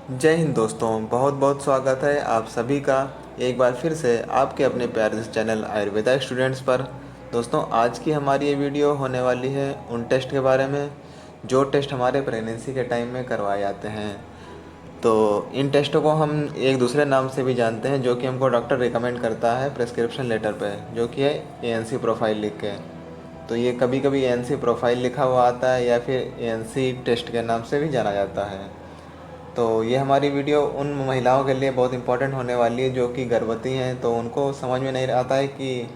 जय हिंद दोस्तों, बहुत बहुत स्वागत है आप सभी का एक बार फिर से आपके अपने प्यारे से चैनल आयुर्वेदा स्टूडेंट्स पर। दोस्तों, आज की हमारी ये वीडियो होने वाली है उन टेस्ट के बारे में जो टेस्ट हमारे प्रेगनेंसी के टाइम में करवाए जाते हैं। तो इन टेस्टों को हम एक दूसरे नाम से भी जानते हैं जो कि हमको डॉक्टर रिकमेंड करता है प्रेस्क्रिप्शन लेटर पे, जो कि है एएनसी प्रोफाइल लिख के। तो ये कभी कभी एएनसी प्रोफाइल लिखा हुआ आता है या फिर एएनसी टेस्ट के नाम से भी जाना जाता है। तो ये हमारी वीडियो उन महिलाओं के लिए बहुत इम्पोर्टेंट होने वाली है जो कि गर्भवती हैं, तो उनको समझ में नहीं आता है कि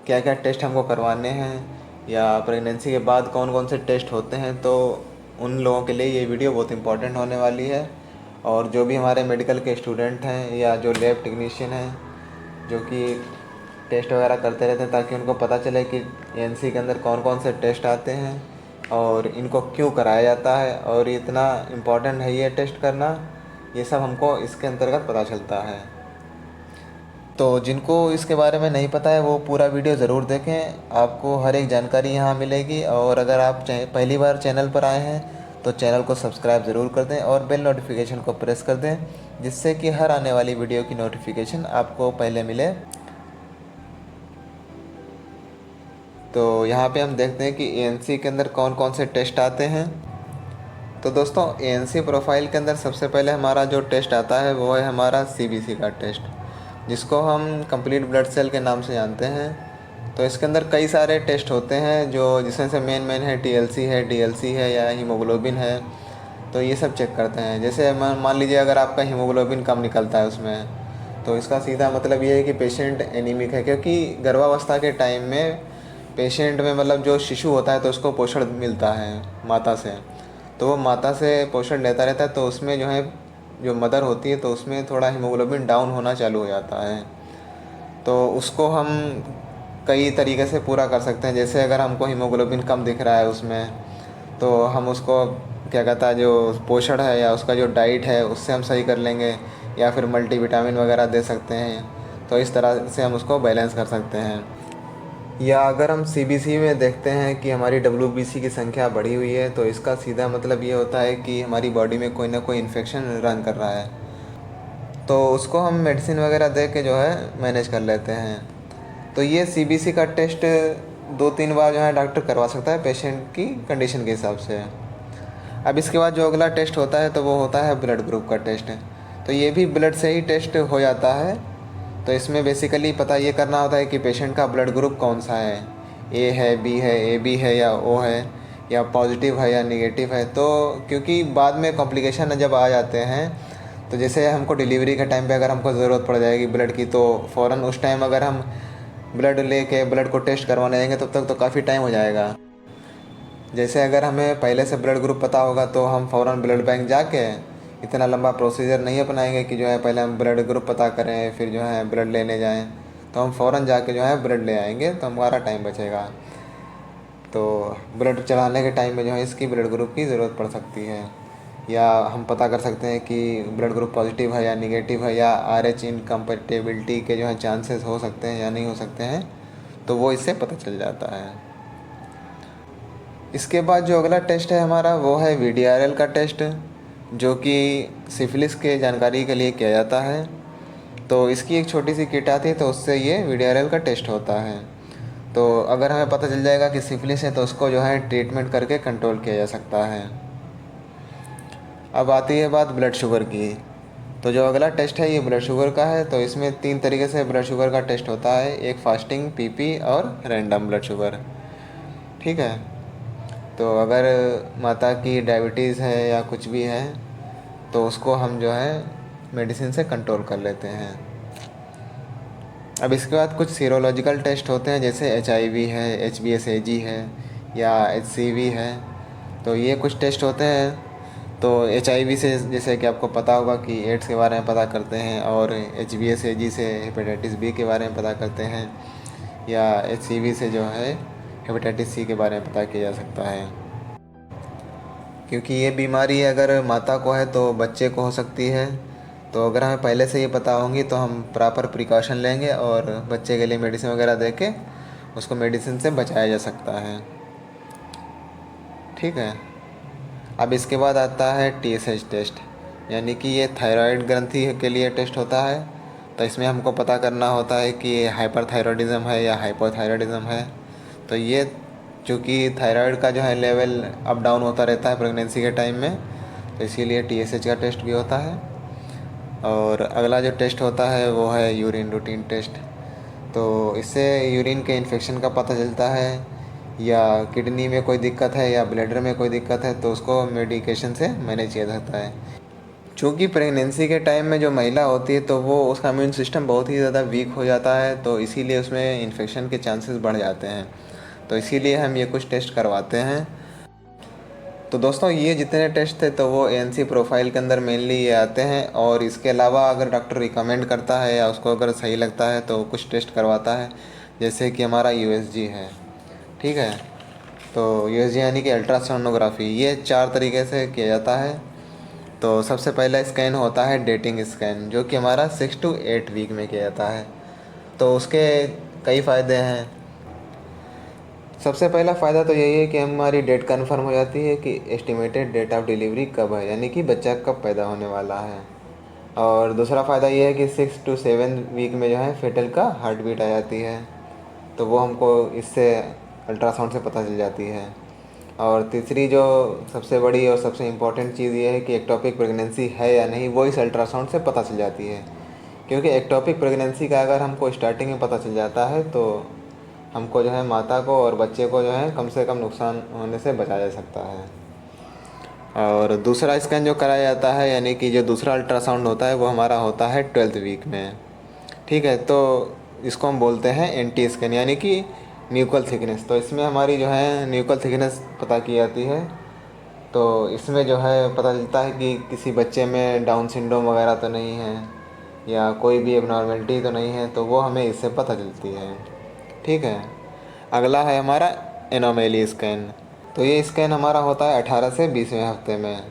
क्या क्या टेस्ट हमको करवाने हैं या प्रेगनेंसी के बाद कौन कौन से टेस्ट होते हैं। तो उन लोगों के लिए ये वीडियो बहुत इम्पोर्टेंट होने वाली है। और जो भी हमारे मेडिकल के स्टूडेंट हैं या जो लैब टेक्नीशियन हैं जो कि टेस्ट वगैरह करते रहते हैं, ताकि उनको पता चले कि एएनसी के अंदर कौन कौन से टेस्ट आते हैं और इनको क्यों कराया जाता है और इतना इम्पोर्टेंट है ये टेस्ट करना, ये सब हमको इसके अंतर्गत पता चलता है। तो जिनको इसके बारे में नहीं पता है वो पूरा वीडियो ज़रूर देखें, आपको हर एक जानकारी यहाँ मिलेगी। और अगर आप पहली बार चैनल पर आए हैं तो चैनल को सब्सक्राइब ज़रूर कर दें और बेल नोटिफिकेशन को प्रेस कर दें, जिससे कि हर आने वाली वीडियो की नोटिफिकेशन आपको पहले मिले। तो यहाँ पे हम देखते हैं कि एएनसी के अंदर कौन कौन से टेस्ट आते हैं। तो दोस्तों, एएनसी प्रोफाइल के अंदर सबसे पहले हमारा जो टेस्ट आता है वो है हमारा सीबीसी का टेस्ट, जिसको हम कंप्लीट ब्लड सेल के नाम से जानते हैं। तो इसके अंदर कई सारे टेस्ट होते हैं जो जिसमें से मेन है टीएलसी है, डीएलसी है या हीमोग्लोबिन है। तो ये सब चेक करते हैं। जैसे मान लीजिए अगर आपका हीमोग्लोबिन कम निकलता है उसमें, तो इसका सीधा मतलब ये है कि पेशेंट एनीमिक है, क्योंकि गर्भावस्था के टाइम में पेशेंट में मतलब जो शिशु होता है तो उसको पोषण मिलता है माता से। तो वो माता से पोषण लेता रहता है, तो उसमें जो है जो मदर होती है तो उसमें थोड़ा हीमोग्लोबिन डाउन होना चालू हो जाता है। तो उसको हम कई तरीके से पूरा कर सकते हैं। जैसे अगर हमको हीमोग्लोबिन कम दिख रहा है उसमें, तो हम उसको क्या कहता है जो पोषण है या उसका जो डाइट है उससे हम सही कर लेंगे, या फिर मल्टीविटामिन वगैरह दे सकते हैं। तो इस तरह से हम उसको बैलेंस कर सकते हैं। या अगर हम सीबीसी में देखते हैं कि हमारी डब्ल्यूबीसी की संख्या बढ़ी हुई है, तो इसका सीधा मतलब ये होता है कि हमारी बॉडी में कोई ना कोई इन्फेक्शन रन कर रहा है। तो उसको हम मेडिसिन वगैरह दे के जो है मैनेज कर लेते हैं। तो ये सीबीसी का टेस्ट 2-3 बार जो है डॉक्टर करवा सकता है पेशेंट की कंडीशन के हिसाब से। अब इसके बाद जो अगला टेस्ट होता है तो वो होता है ब्लड ग्रुप का टेस्ट। तो ये भी ब्लड से ही टेस्ट हो जाता है। तो इसमें बेसिकली पता ये करना होता है कि पेशेंट का ब्लड ग्रुप कौन सा है, ए है, बी है, ए बी है या ओ है, या पॉजिटिव है या निगेटिव है। तो क्योंकि बाद में कॉम्प्लिकेशन जब आ जाते हैं, तो जैसे हमको डिलीवरी के टाइम पे अगर हमको ज़रूरत पड़ जाएगी ब्लड की, तो फ़ौरन उस टाइम अगर हम ब्लड लेके ब्लड को टेस्ट करवाने जाएंगे तब तक तो काफ़ी टाइम हो जाएगा। जैसे अगर हमें पहले से ब्लड ग्रुप पता होगा तो हम फ़ौरन ब्लड बैंक जाके इतना लंबा प्रोसीजर नहीं अपनाएंगे कि जो है पहले हम ब्लड ग्रुप पता करें फिर जो है ब्लड लेने जाएं। तो हम फ़ौरन जाके जो है ब्लड ले आएंगे तो हमारा टाइम बचेगा। तो ब्लड चढ़ाने के टाइम में जो है इसकी ब्लड ग्रुप की ज़रूरत पड़ सकती है, या हम पता कर सकते हैं कि ब्लड ग्रुप पॉजिटिव है या निगेटिव है, या RH इनकम्पेटिबिलिटी के जो है चांसेस हो सकते हैं या नहीं हो सकते हैं, तो वो इससे पता चल जाता है। इसके बाद जो अगला टेस्ट है हमारा वो है VDRL का टेस्ट, जो कि सिफिलिस के जानकारी के लिए किया जाता है। तो इसकी एक छोटी सी किट आती है, तो उससे ये VDRL का टेस्ट होता है। तो अगर हमें पता चल जाएगा कि सिफिलिस है तो उसको जो है ट्रीटमेंट करके कंट्रोल किया जा सकता है। अब आती है बात ब्लड शुगर की। तो जो अगला टेस्ट है ये ब्लड शुगर का है। तो इसमें 3 तरीके से ब्लड शुगर का टेस्ट होता है, एक फास्टिंग, PP और रैंडम ब्लड शुगर। ठीक है। तो अगर माता की डायबिटीज़ है या कुछ भी है तो उसको हम जो है मेडिसिन से कंट्रोल कर लेते हैं। अब इसके बाद कुछ सीरोलॉजिकल टेस्ट होते हैं, जैसे HIV है, HbSAg है या HCV है। तो ये कुछ टेस्ट होते हैं। तो HIV से जैसे कि आपको पता होगा कि एड्स के बारे में पता करते हैं, और HbSAg से हेपेटाइटिस B के बारे में पता करते हैं, या HCV से जो है हेपेटाइटिस C के बारे में पता किया जा सकता है। क्योंकि ये बीमारी अगर माता को है तो बच्चे को हो सकती है। तो अगर हमें पहले से ये पता होंगी तो हम प्रॉपर प्रिकॉशन लेंगे और बच्चे के लिए मेडिसिन वगैरह दे के उसको मेडिसिन से बचाया जा सकता है। ठीक है। अब इसके बाद आता है TSH टेस्ट। यानी कि ये थायराइड ग्रंथि के लिए टेस्ट होता है। तो इसमें हमको पता करना होता है कि ये हाइपरथायरॉयडिज्म है या हाइपोथायरॉयडिज्म है। तो ये चूँकि थायराइड का जो है लेवल अप डाउन होता रहता है प्रेगनेंसी के टाइम में, तो इसीलिए TSH का टेस्ट भी होता है। और अगला जो टेस्ट होता है वो है यूरिन रूटीन टेस्ट। तो इससे यूरिन के इन्फेक्शन का पता चलता है, या किडनी में कोई दिक्कत है या ब्लैडर में कोई दिक्कत है तो उसको मेडिकेशन से मैनेज किया जाता है। चूँकि प्रेगनेंसी के टाइम में जो महिला होती है तो वो उसका इम्यून सिस्टम बहुत ही ज़्यादा वीक हो जाता है, तो इसीलिए उसमें इन्फेक्शन के चांसेस बढ़ जाते हैं। तो इसीलिए हम ये कुछ टेस्ट करवाते हैं। तो दोस्तों ये जितने टेस्ट थे तो वो ANC प्रोफाइल के अंदर मेनली ये आते हैं, और इसके अलावा अगर डॉक्टर रिकमेंड करता है या उसको अगर सही लगता है तो कुछ टेस्ट करवाता है, जैसे कि हमारा USG है। ठीक है, तो USG यानी कि अल्ट्रासोनोग्राफी, ये 4 तरीके से किया जाता है। तो सबसे पहला स्कैन होता है डेटिंग स्कैन, जो कि हमारा 6 to 8 वीक में किया जाता है। तो उसके कई फ़ायदे हैं। सबसे पहला फ़ायदा तो यही है कि हमारी डेट कंफर्म हो जाती है कि एस्टिमेटेड डेट ऑफ डिलीवरी कब है, यानी कि बच्चा कब पैदा होने वाला है। और दूसरा फ़ायदा ये है कि 6 to 7 वीक में जो है फेटल का हार्ट बीट आ जाती है, तो वो हमको इससे अल्ट्रासाउंड से पता चल जाती है। और तीसरी जो सबसे बड़ी और सबसे इम्पॉर्टेंट चीज़ ये है कि एक्टोपिक प्रेगनेंसी है या नहीं, वो इस अल्ट्रासाउंड से पता चल जाती है। क्योंकि एक्टोपिक प्रेगनेंसी का अगर हमको स्टार्टिंग में पता चल जाता है तो हमको जो है माता को और बच्चे को जो है कम से कम नुकसान होने से बचाया जा सकता है। और दूसरा स्कैन जो कराया जाता है, यानी कि जो दूसरा अल्ट्रासाउंड होता है, वो हमारा होता है 12th वीक में। ठीक है, तो इसको हम बोलते हैं NT स्कैन, यानी कि न्यूक्ल थिकनेस। तो इसमें हमारी जो है न्यूक्ल थिकनेस पता की जाती है। तो इसमें जो है पता चलता है कि किसी बच्चे में डाउन सिंड्रोम वगैरह तो नहीं है, या कोई भी एबनॉर्मेलिटी तो नहीं है, तो वो हमें इससे पता चलती है। ठीक है, अगला है हमारा एनोमेली स्कैन। तो ये स्कैन हमारा होता है 18 से 20वें हफ्ते में।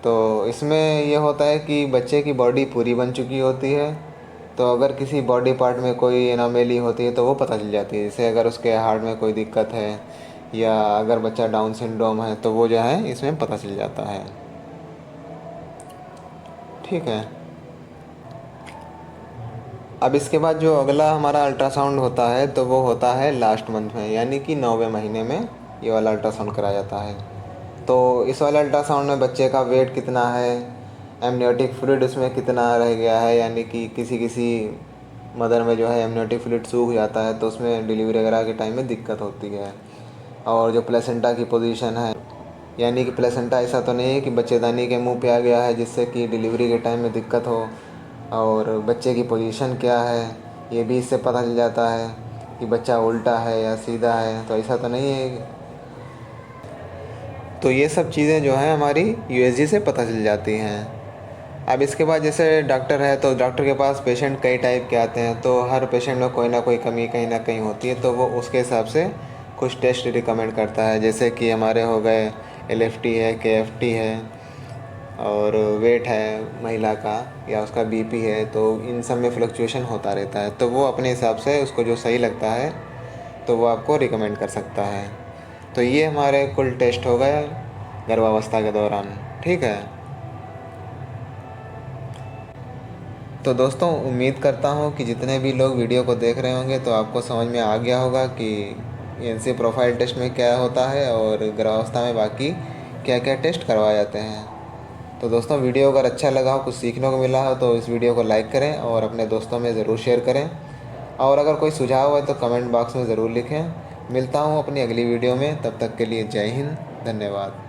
तो इसमें ये होता है कि बच्चे की बॉडी पूरी बन चुकी होती है, तो अगर किसी बॉडी पार्ट में कोई एनोमेली होती है तो वो पता चल जाती है। जैसे अगर उसके हार्ट में कोई दिक्कत है, या अगर बच्चा डाउन सिंड्रोम है, तो वो जो है इसमें पता चल जाता है। ठीक है, अब इसके बाद जो अगला हमारा अल्ट्रासाउंड होता है तो वो होता है लास्ट मंथ में, यानी कि 9वें महीने में ये वाला अल्ट्रासाउंड कराया जाता है। तो इस वाले अल्ट्रासाउंड में बच्चे का वेट कितना है, एमनियोटिक फ्लूइड उसमें कितना रह गया है, यानी कि किसी किसी मदर में जो है एमनियोटिक फ्लूइड सूख जाता है तो उसमें डिलीवरी वगैरह के टाइम में दिक्कत होती है। और जो प्लेसेंटा की पोजीशन है, यानी कि प्लेसेंटा ऐसा तो नहीं है कि बच्चेदानी के मुंह पे आ गया है जिससे कि डिलीवरी के टाइम में दिक्कत हो, और बच्चे की पोजीशन क्या है ये भी इससे पता चल जाता है कि बच्चा उल्टा है या सीधा है, तो ऐसा तो नहीं है। तो ये सब चीज़ें जो हैं हमारी USG से पता चल जाती हैं। अब इसके बाद जैसे डॉक्टर है, तो डॉक्टर के पास पेशेंट कई टाइप के आते हैं, तो हर पेशेंट में कोई ना कोई कमी कहीं ना कहीं होती है, तो वो उसके हिसाब से कुछ टेस्ट रिकमेंड करता है। जैसे कि हमारे हो गए LFT है, KFT है, और वेट है महिला का, या उसका BP है, तो इन सब में फ्लक्चुएशन होता रहता है, तो वो अपने हिसाब से उसको जो सही लगता है तो वो आपको रिकमेंड कर सकता है। तो ये हमारे कुल टेस्ट हो गए गर्भावस्था के दौरान। ठीक है, तो दोस्तों उम्मीद करता हूँ कि जितने भी लोग वीडियो को देख रहे होंगे तो आपको समझ में आ गया होगा कि ANC प्रोफाइल टेस्ट में क्या होता है और गर्भावस्था में बाकी क्या क्या टेस्ट करवाए जाते हैं। तो दोस्तों वीडियो अगर अच्छा लगा हो, कुछ सीखने को मिला हो, तो इस वीडियो को लाइक करें और अपने दोस्तों में ज़रूर शेयर करें। और अगर कोई सुझाव है तो कमेंट बॉक्स में ज़रूर लिखें। मिलता हूँ अपनी अगली वीडियो में, तब तक के लिए जय हिंद, धन्यवाद।